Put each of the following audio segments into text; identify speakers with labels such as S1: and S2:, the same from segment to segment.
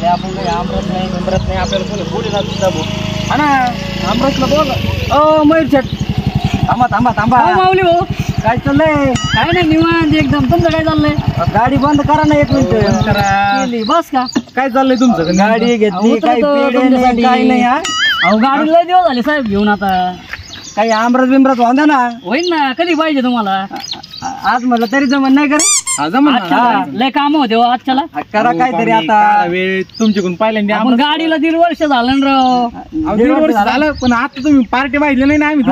S1: झाले आपण काही आमरस नाही नंबरत नाही आपल्याला कोणी बोली ना हा ना आमरसला बोल मयूर शेट थांबा थांबा थांबा
S2: माऊली भाऊ
S1: काय चाललंय
S2: काय नाही निवांत एकदम तुमचं काय चाललंय
S1: गाडी बंद करा ना एक मिनिट
S2: केली बस का
S1: काय चाललंय तुमचं गाडी घेतली काही पेढे काही नाही हा
S2: अहो गाडी लय दिवस झाले साहेब घेऊन आता
S1: काही आमरस बिमरस वांदा ना
S2: होईल ना कधी पाहिजे तुम्हाला
S1: आज म्हटलं तरी जमन नाही करे जमन
S2: लय काम होते आजच्याला
S1: करा काहीतरी आता
S3: वेळ तुमच्याकडून पहिल्यांदा
S2: आपण गाडीला 1.5 वर्ष झालं ना राव
S3: 1.5 वर्ष झालं पण आता तुम्ही पार्टी पाहिजे नाही ना आम्ही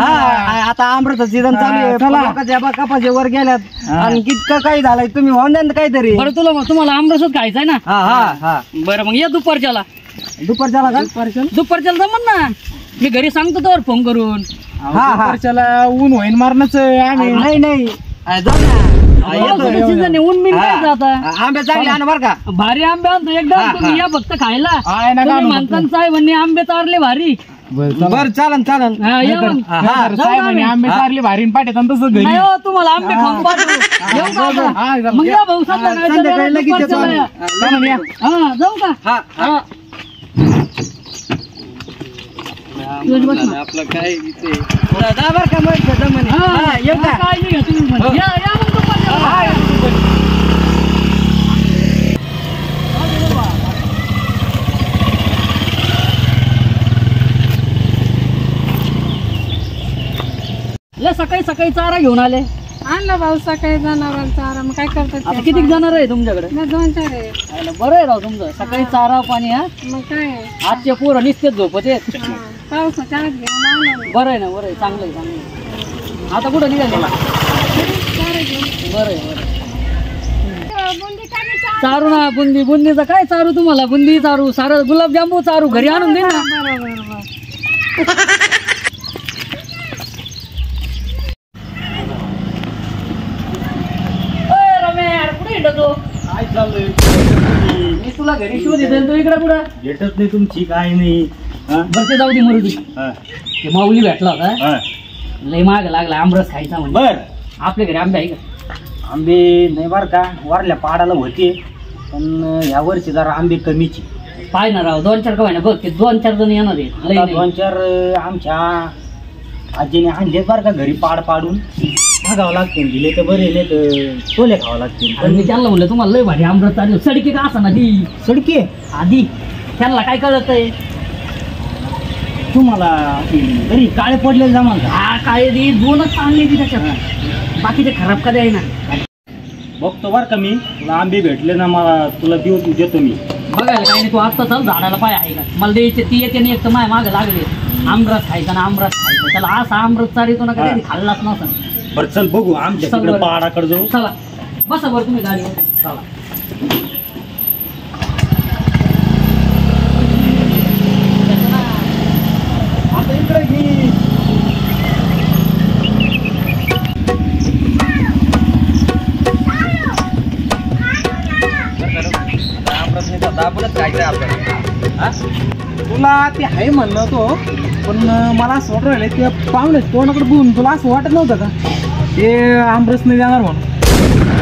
S1: आता आमरस सीझन चालू आहे कपाचे वर गेल्यात आणि कितकं काही झालंय तुम्ही होऊन द्या ना काहीतरी
S2: बरं तुम्हाला आमरसच खायचंय ना
S1: हा हा हा
S2: बरं मग या दुपारच्याला
S1: दुपारच्याला
S2: जमन ना मी घरी सांगतो तर फोन करून
S3: दुपारच्याला ऊन होईन मारणाच आम्ही
S1: नाही नाही जाऊ ना
S2: ऊन बिन काय आता
S1: आंबे चांगले आण बर का
S2: भारी आंबे आणतो एकदम तुम्ही या फक्त खायला माणसांचं साहेबांनी आंबे चारले भारी
S1: बर चालन चालन
S3: आंबे चारले भारी पाठ्यात तसं घरी
S2: नाही हो तुम्हाला आंबे खाऊन पाठवू येऊ का आता? मग या भाऊ जाऊ का
S1: आपलं काय बर का मग येऊ का
S2: काळजी घ्या तुम्ही पण. या मग दुपारच्या. लय सकाळी सकाळी चारा घेऊन आले
S4: आणला भाऊ सकाळी जनावर चारा मग काय करतात
S2: आता किती जाणार आहे तुमच्याकडे
S4: 2-4 आहे
S2: बरं आहे राव तुमचं सकाळी चारा पाणी हा
S4: मग काय
S2: आजचे पोरं निसतेच झोपत आहेत
S4: पावसाच्या आत घेऊन आणलं
S2: बरं आहे ना बरं आहे चांगलं आहे चांगलं आहे. आता कुठं निघाले बरं आहे चारू ना बुंदीचं काय चारू तुम्हाला बुंदी चारू सारं गुलाबजांबू चारू घरी आणून दे ना मी तुला घरी शोध येते तू इकडे कुठं
S3: भेटत नाही तुमची काय नाही
S2: बरं ते जाऊ दे मरू ते माऊली भेटला होता लय माग लागला आमरस खायचा म्हणजे
S1: बर
S2: आपल्या घरी आंबे आहे का
S1: आंबे नाही बर का वारल्या पहाडाला होते पण ह्या वर्षी जरा आंबे कमीची
S2: पाय ना राव 2-4 का ना बघ ते 2-4 जण येणार आहेत लय नाही.
S1: 2-4 आमच्या आजीने आणले बर का घरी पाड पाडून भागावं लागतील दिले तर बरे नाही तर टोले खावं लागतील
S2: पण मी त्यांना म्हणलं तुम्हाला लय भारी आमरस चालू सडकी का असा ना ती
S1: सडके
S2: आधी त्यांना काय कळत आहे
S1: तुम्हाला घरी काळे पडले जमा
S2: हा काय ती 2च आणली ती त्याच्यात बाकीचे खराब कधी आहे ना
S1: बघतो बर का मी तुला आंबे भेटले ना मला तुला देतो मी
S2: बघायला काही नाही तू आत्ता चल झाडाला पाय आहे का मला द्यायचे ती येते आणि एक तर माय मागे लागले आमरस खायचा ना आमरस खायचा त्याला असा आमरस चारितो ना कधी खाल्लाच नव्हता
S1: बरं चल बघू आमच्या
S2: चल
S1: तिकडे
S2: बरं.
S1: पहाडाकडे जाऊ
S2: चला बसा बरं तुम्ही गाडीवर चला
S1: आता इकडे घे
S3: तुला ते आहे म्हणलं तो पण मला असं वाटत राहिलं ते पाहुणे तोंडाकडे बघून तुला असं वाटत नव्हतं का ते आमरस नाही जाणार म्हणून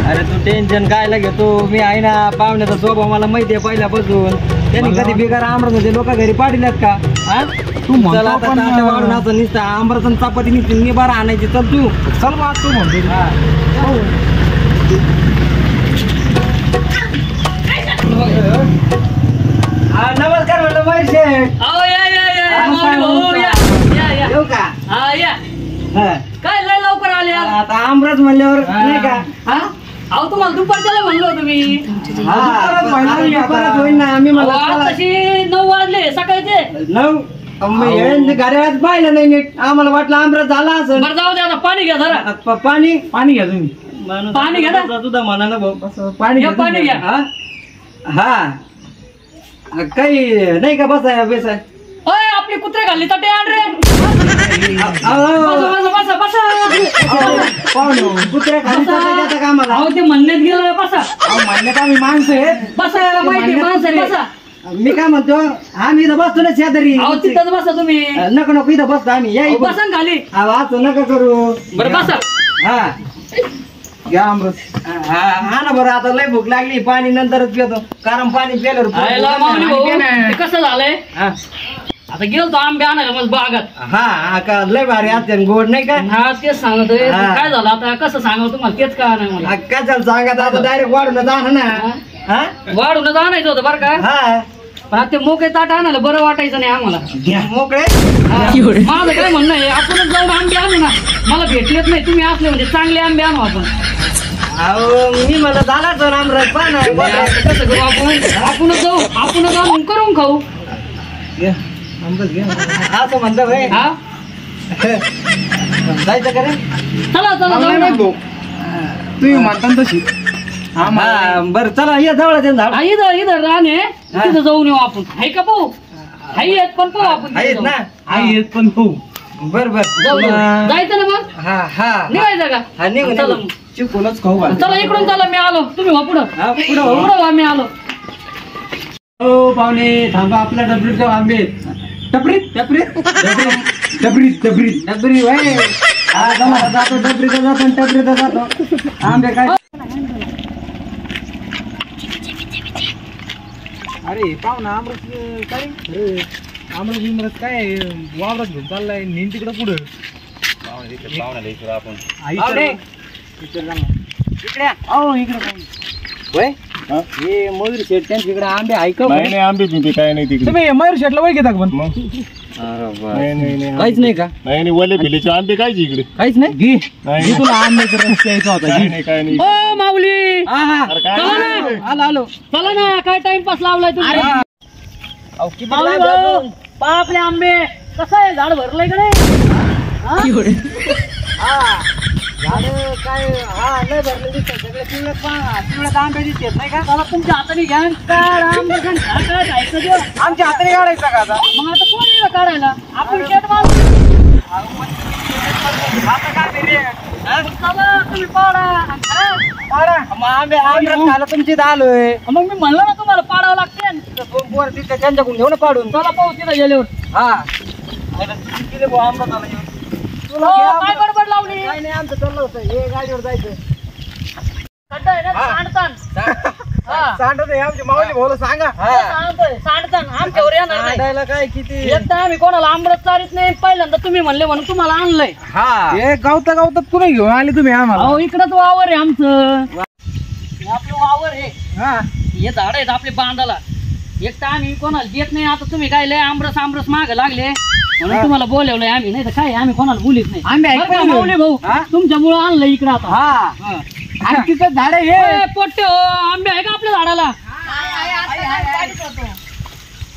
S1: अरे तू टेन्शन कायला घेतो मी आहे ना पाहुण्याचा स्वभाव मला माहिती आहे पहिल्यापासून त्यांनी कधी बिगार आमरस होते लोक घरी पाडल्यात का हा
S3: तू
S1: चला आता
S3: म्हणतो
S1: ताटं वाढून असं नुसतं आमरस आणि चपाती नुसती निबारा आणायची चल तू
S3: चल मग तू म्हणतो
S1: नमस्कार म्हणलं महेश शेठ.
S2: अहो या माऊली भाऊ, या
S1: येऊ का
S2: हा या
S1: हा.
S2: काय लय लवकर आले यार.
S1: आता आमरस म्हणल्यावर नाही का
S2: हा अहो तुम्हाला दुपारच्याला म्हणलो तुम्ही
S1: परत होईल ना आम्ही
S2: अहो,
S1: मला
S2: आताशी 9 वाजले सकाळचे
S1: 9 गाड्यात पाहिलं नाही नीट आम्हाला वाटलं आमरस झाला असं
S2: बरं जाऊ द्या आता पाणी घ्या जरा
S1: पाणी
S3: पाणी घ्या तुम्ही
S2: पाणी घ्या ना.
S1: तुझा म्हणा ना भाऊ
S3: पाणी
S2: घ्या,
S3: घ्या
S2: पाणी
S3: तुम्ही.
S2: घ्या.
S1: हा काही नाही का बसाय बेसाय
S2: ओय आपली कुत्रे घालली तटे आण रे बसा
S1: कुत्र्या खाली जाता का आम्हाला
S2: अहो ते म्हणण्यात गेलं बसा
S3: म्हणण्यात आम्ही माणसं आहेत
S2: बसा माहिती माणसं बसा
S1: मी काय म्हणतो आम्ही इथं बसतो ना शेजारी
S2: अहो तिथंच बसा तुम्ही
S1: नको नको इथं बसतो आम्ही या
S2: बसा ना खाली
S1: वाचो नका करू
S2: बरं बसा
S1: हा
S3: घ्या आमरस.
S1: हा ना बरं, आता लय भूक लागली, पाणी नंतरच पितो, कारण पाणी पिल्यावर पोट
S2: आयला
S1: भरलं
S2: माऊली
S1: ना.
S2: भाऊ, ते कसं झालंय
S1: हा.
S2: आता गेलो तो आंबे आणायला मग बागात.
S1: हा का लय भारी असते गोड नाही का?
S2: हा तेच सांगतोय
S1: हा.
S2: काय झालं आता कसं सांगावं तुम्हाला तेच का नाही मला
S1: कशाला सांगत, आता डायरेक्ट वाढून जा ना. हा
S2: वाढून आणायचं होतं बरं का,
S1: हा
S2: पण आता ते मोके ताट आणायला बरं वाटायचं नाही आम्हाला.
S1: घ्या मोकळे.
S2: हा. माझं काय म्हणणं आहे, आपणच जाऊन आंबे आणू ना, मला भेटलेच नाही, तुम्ही असले म्हणजे चांगले आंबे आणू आपण.
S1: अहो मी मला झाला तो आमरस पण
S2: कसं करू आपणच जाऊ, आपणच आणून करून खाऊ.
S3: घ्या आमरस घ्या.
S1: असं म्हणतो भाई.
S2: हा
S1: जायचं का रे?
S2: चला चला
S3: नाही
S2: जाऊ
S3: नाही
S2: ना.
S3: भाऊ, तुम्ही म्हणता तशी.
S1: हा बरं चला ये जवळ ते झाड
S2: हा, इथं इथं राहणे तिथं जाऊन येऊ आपण. हाय का पाहू, हाय आहेत पण पाहू आपण तिथं
S1: आहेत
S2: जाऊ.
S1: ना.
S3: आहेत पण हो.
S1: बर बर
S2: जाऊ जाऊ. जायचं ना मग,
S1: हा हा
S2: निघायचं
S1: हा
S2: का?
S1: निघू
S2: चला
S1: निघू.
S2: मग.
S3: चिकूनच खाऊ घाल.
S2: चला इकडून चला, मी आलो, तुम्ही वा पुढं.
S1: हा, पुढं हो.
S2: पुढं वा, मी आलो.
S3: हो पाहुणे थांबा, आपल्या डबरीत जाऊ आंबे आहेत. टपरीत टपरीत डबरीत डबरीत डबरीत
S1: डबरी भाई. हा चला जातो, डबरीत जातो, टबरीत जातो. आंबे काय
S3: अरे पाहुणा आमरस काय अरे आमरस बिमरस काय वावरात घेऊन चाललाय नेन तिकडं पुढं. आई
S1: पाहुणे. इकडे अहो इकडे होय हे मयूर शेठ त्यांच्याकडे आंबे ऐकव
S5: नाही आंबे बिंबे काय नाही तिकडे.
S3: तुम्ही मयूर शेटला वळ घेता का पण?
S5: मग नाही
S1: काहीच नाही का?
S5: नाही वले भिलेचे आंबे काय इकडे.
S1: काहीच नाही.
S3: घे
S5: नाही
S3: घे, तुला आंब्याचा रस प्यायचा होता.
S5: काय
S3: घे.
S5: नाही काय नाही.
S2: ओ माऊली,
S1: हा हा
S5: अरे काय
S2: चला
S5: नाही.
S2: ना.
S1: आलो आलो.
S2: चला ना, काय टाइमपास लावलाय तुम्ही.
S1: अहो किती
S2: माऊली
S1: लांब आहे
S2: भाऊ,
S1: अजून?
S2: पहा आपले आंबे, कसं आहे झाड भरलंय का नाही? हा?
S1: हा झाडं काय हा लय भरले दिसतात सगळे. पिवळ्यात आंबे दिसतात नाही का?
S2: चला तुमच्या हाताने घ्या, काढ आंबे, घ्या, काय खायचं ते.
S3: आमच्या हाताने काढायचा का आता?
S2: मग आता कोण येईल काढायला? आपण शेत माल. चला तुम्ही पाडा. हा?
S1: मग आंबे आंबरस खायला तुमची इथं आलोय.
S2: मग मी म्हणलं ना तुम्हाला पाडावं लागते.
S1: दोन पोरं तिथे त्यांच्याकडून घेऊ ना पाडून.
S2: चला पाहू तिथं गेल्यावर.
S1: हा किती भाऊ आंबा आला येऊन. तुला
S2: हो,
S1: घ्या
S2: काय
S1: आंबा.
S2: गडबड लावली?
S1: काय नाही आमचं चाललं होतं हे गाडीवर जायचं.
S2: खड्डा आहे ना, सांडतान. हा.
S3: सांडत आहे आमच्या माऊली भाऊला सांगा.
S2: सांडतोय, सांडतान. आमच्यावर येणार नाही.
S1: सांडायला काय किती
S2: एकदा आम्ही कोणाला आंबरस चारीत नाही, पहिल्यांदा तुम्ही म्हणले म्हणून तुम्हाला आणलंय.
S1: हा
S3: हे गावतात पुन्हा घेऊन आले तुम्ही आम्हाला.
S2: अहो इकडंच वावर आहे आमचं. हे आपलं वावर आहे,
S3: हा
S2: हे झाड आहेत आपले बांधाला. एक तर आम्ही कोणाला देत नाही. आता तुम्ही काय लय आमरस माग लागले म्हणून तुम्हाला बोलवलंय आम्ही, नाही तर काय आम्ही कोणाला बोलीत नाही.
S3: आंबे आहेत
S2: बरं का,
S3: पण
S2: माऊली भाऊ,
S1: हा?
S2: तुमच्यामुळं आणलं इकडं आता.
S1: हा
S3: आणि तिथं झाड आहे हे.
S2: ए, पोट्टे हो, आंबे आहे का आपल्या झाडाला?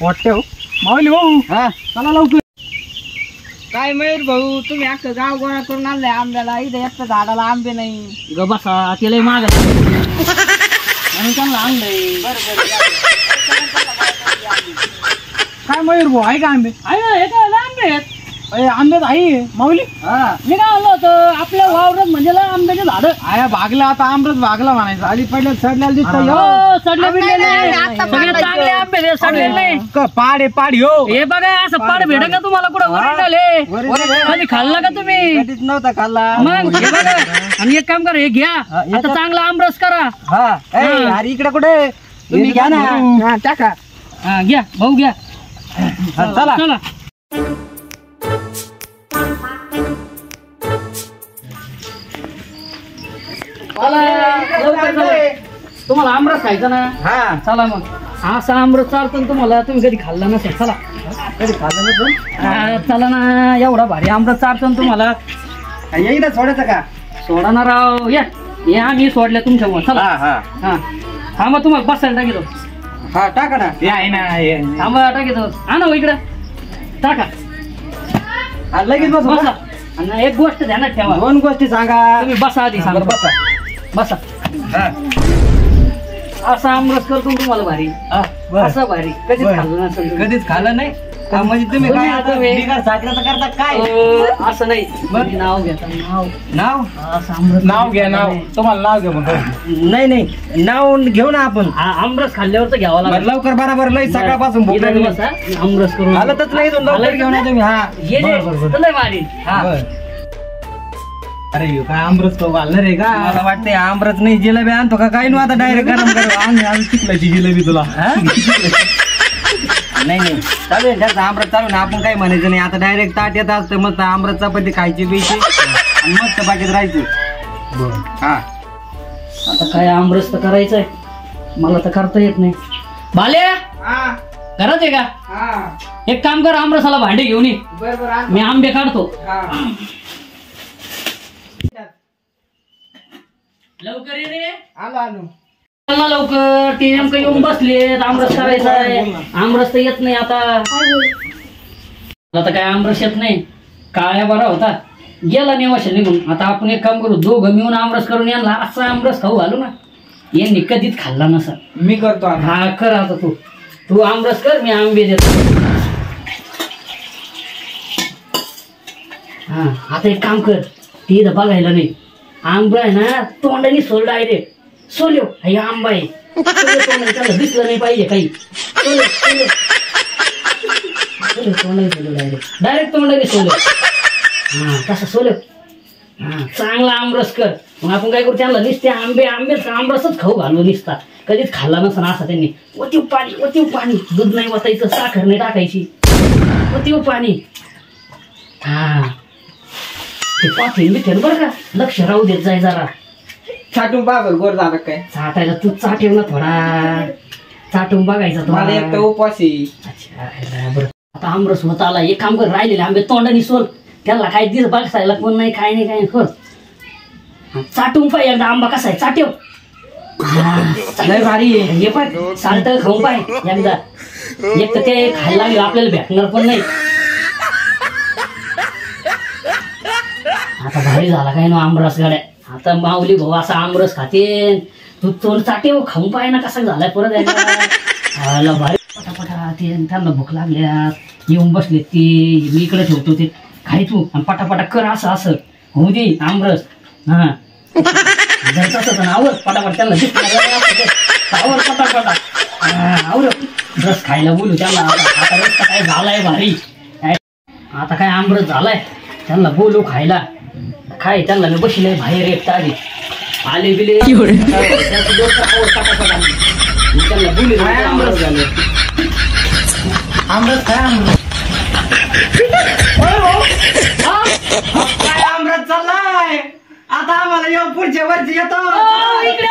S3: वाटते हो माऊली भाऊ.
S1: हा
S3: चला लवकर.
S4: काय मयूर भाऊ, तुम्ही अख्खं गाव गोळा करून आणलंय आंब्याला, इथे एकटं झाडाला आंबे नाही.
S2: ग बसा, ते लय माग म्हणून त्यांना आणलंय.
S3: काय मयूर भाऊ आहे का आंबे?
S2: आहे ना, हे काय लय आंबे आहेत.
S3: अरे आंबे आहे माऊली.
S1: हा
S2: मी काय म्हणलं होतं, आपल्या वावरात म्हणजे लय आंब्याचे झाड.
S3: आया भागला आता आमरस भागला म्हणायचं. आली पडल्या सडल्याला दिसत
S2: हो, सडले बिडले नाही, सगळे चांगले आंबे आहेत, सडले नाही.
S3: पाड हो.
S2: हे बघा, असं पाड भेटन का तुम्हाला कुठं ओरिजिनल आहे? कधी खाल्ला का तुम्ही?
S1: कधीच नव्हता खाल्ला.
S2: मग हे बघा, आणि एक काम करा, हे घ्या आता, चांगला आमरस करा.
S1: हा ए, अरे इकडे कुठे तुम्ही घ्या ना.
S3: हा, टाका.
S2: हा घ्या भाऊ, घ्या.
S1: हा, चला
S2: चला. चला, लवकर चला. तुम्हाला आमरस खायचा ना?
S1: हा
S2: चला मग, असा आमरस चालतो ना तुम्हाला, तुम्ही कधी खाल्ला नसेल. चला
S1: कधी खाल्लं नसेल.
S2: चला ना, एवढा भारी आमरस चालतो ना तुम्हाला.
S1: येईन सोडायचं का?
S2: सोडा ना राव, या हे आम्ही सोडल्या तुमच्यामुळे. चला.
S1: हा हा
S2: हा थांबा, तुम्हाला बसायला टाकीतो.
S1: हा टाका ना.
S3: हे आहे ना हे.
S2: थांबा, टाकीतो. आणा हो इकडं, टाका.
S1: हा, लगेच बस
S2: बसा. आणि एक गोष्ट ध्यानात ठेवा,
S1: दोन गोष्टी सांगा.
S2: तुम्ही बसा आधी. सांगा.
S1: बरं, बसा.
S2: बसा.
S1: हा
S2: असा आमरस करतो तुम्हाला भारी,
S1: हा, बरं.
S2: असा भारी कधीच
S1: बरं.
S2: खाल्लं नसेल तुम्ही.
S1: कधीच खाल्लं नाही का? म्हणजे तुम्ही काय आता बिगर साखरेचं करता काय?
S2: असं नाही, तुम्ही नाव घेता, नाव.
S1: नाव
S2: असं आमरस
S3: नाव घ्या नाव. तुम्हाला नाव घ्या म्हणतो.
S1: नाही नाही नाव घेऊ ना आपण.
S2: आमरस खाल्ल्यावर तर घ्यावा
S1: बरं,
S2: लागेल.
S1: लवकर बरोबर लय सकाळपासून भूक
S2: इथं
S1: लागली.
S2: बसा, आमरस करून
S1: हालतच नाही इथून, लवकर घेऊन या तुम्ही. हा
S2: ये
S1: बरं, बरं, बरं.
S2: लय भारी.
S1: हा.
S2: हा.
S3: अरे ह्यो काय आमरस तो घालणार आहे का?
S1: मला वाटतंय आमरस नाही जिलेबी आणतो का काय नु आता डायरेक्ट गरम गरम
S3: आणि चिखलाची जिलेबी तुला.
S1: नाही नाही चालू आहे त्याचं आमरस चालू ना आपण काय म्हणायचं नाही आता डायरेक्ट ताट येत असतं मस्त आमरस चपाती खायची पियची आणि मस्त बाकीत राहायचं. हा
S2: आता काय आमरस तर करायचंय मला तर करता येत नाही. बाल्या
S4: हा
S2: घरात आहे का?
S4: हा
S2: एक काम कर आमरसाला भांडे घेऊन ये
S4: बरोबर आण.
S2: मी आंबे काढतो.
S4: हा
S2: लवकर ये रे
S4: आलो आलो.
S2: चल ना लवकर ते नेमकं येऊन बसलेत आमरस करायचा आहे. आमरस तर येत नाही आता. आता काय आमरस येत नाही काळ्या बरा होता गेला नेवाशा निघून. आता आपण एक काम करू दोघं मिळून आमरस करून यांना असा आमरस खाऊ घालू ना यांनी कधीच खाल्ला नसा.
S4: मी करतो आता.
S2: हा कर आता तू आमरस कर मी आंबे देतो. हा आता एक काम कर ते इथं बघायला नाही आंबा आहे ना तोंडाने सोल डायरेक्ट सोल्यो हे आंबा आहे तोंडाने त्याला दिसलं नाही पाहिजे काही तोंडाने सोलो डायरेक्ट तोंडाने सोलो. हा तसं सोलो. हा चांगला आमरस कर. मग आपण काय करू त्यांना नुसते आंबेच आमरसच खाऊ घालू निसता कधीच खाल्ला नसं असं त्यांनी. ओतीव पाणी दूध नाही वतायचं साखर नाही टाकायची ओतीव पाणी. हा ते पाठीन बिठेन बरं का लक्ष राहू देत जाय जरा.
S4: छाटून बघ गोड झालं काय.
S2: चाटायला तू चाटेव ना थोडा चाटून बघायचा
S4: मला एक तर
S2: थोडा.
S4: उपवास आहे.
S2: अच्छा बरं आता आमरस होत आला एक काम कर राहिलेले आंबे तोंडाने सोल त्याला काय दिस बघायला कोण नाही काय नाही काय कर. चाटून पाय एकदा आंबा कसा आहे चाटेव. लय भारी आहे हे पाय साल्ट खाऊन पाय एकदा. एक तर ते खायला लागले आपल्याला भेटणार पण नाही. आता भारी झाला काय ना आमरस गाड्या. आता माऊली भाऊ असा आमरस खाते तू तोंड चाटेव खाऊन पाय ना कसा झालाय परत एकदा. भारी पटापटा ते त्यांना भूक लागल्या येऊन बसले ते मी इकडे ठेवतो ते खाई तू आणि पटापटा कर असं होऊ दे आमरस. हा जर तसं तर आवर पटापट त्यांना आवर पटापटा आवर रस खायला बोलू त्यांना. आता रस काय झालाय भारी आता काय आमरस झालाय त्यांना बोलू खायला खाय त्यांना मी बसले बाहेर एक तारी आले बिले पटापटा त्यांना बोलू आमरस झालं आमरस काय आमरस
S1: काय आमरस चाललाय आता आम्हाला येऊ पुढच्या वर्षी येतो.
S2: इकडे